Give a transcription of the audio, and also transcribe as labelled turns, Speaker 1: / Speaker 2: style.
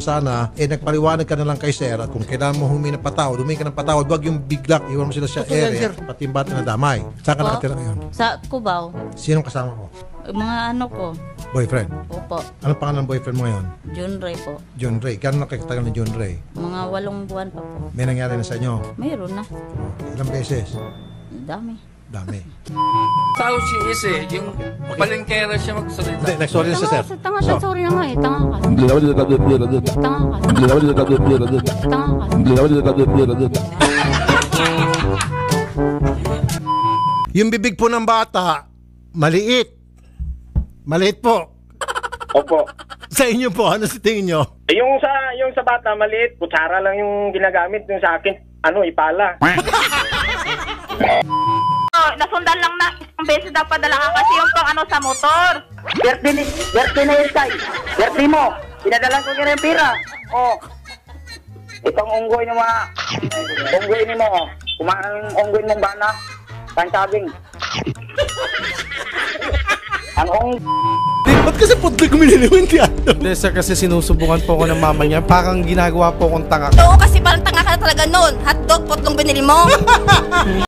Speaker 1: Sana, nagpaliwanag ka na lang kay sir at kung kailangan mo humingi ng patawad, humingi ka ng patawad, wag yung bigla, iwan mo sila sa area, pati yung bata na damay. Saan ka nakatira ngayon?
Speaker 2: Sa Cubao.
Speaker 1: Sinong kasama ko?
Speaker 2: Mga ano ko.
Speaker 1: Boyfriend?
Speaker 2: Opo.
Speaker 1: Anong pangalan ng boyfriend mo ngayon?
Speaker 2: John Ray po.
Speaker 1: John Ray. Gano'n nakikitagal ni John Ray?
Speaker 2: Mga 8 buwan pa po.
Speaker 1: May nangyari na sa inyo?
Speaker 2: Mayroon na.
Speaker 1: Ilang beses?
Speaker 2: Dami.
Speaker 1: Dami.
Speaker 3: Sao si is yung palengkera siya magsalita.
Speaker 1: Hindi, nag-sorry na siya, sir.
Speaker 2: Tanga siya, sorry na nga eh. Tanga ka. Tanga ka.
Speaker 1: Yung bibig po ng bata, maliit. Maliit po.
Speaker 4: Opo.
Speaker 1: Sa inyo po, ano sa tingin nyo?
Speaker 4: Yung sa bata maliit, kutsara lang yung ginagamit, yung sa akin ipala.
Speaker 5: Nasundan lang na isang beses daw padala ka kasi yung pang sa motor.
Speaker 6: Berti na yun tayo. Berti mo. Pinadalan ko kaya yung pira. Oh. Itong unggoy ng mga unggoy ni mo. Kumain ng unggoy mong bana. Pansabing. Ang
Speaker 1: Ba't kasi putlig miniliwin ti ano?
Speaker 7: Hindi sir, kasi sinusubukan po ako ng mama niya. Parang ginagawa po akong tanga.
Speaker 5: Oo, kasi parang tanga ka na talaga noon. Hotdog, potlong binili mo.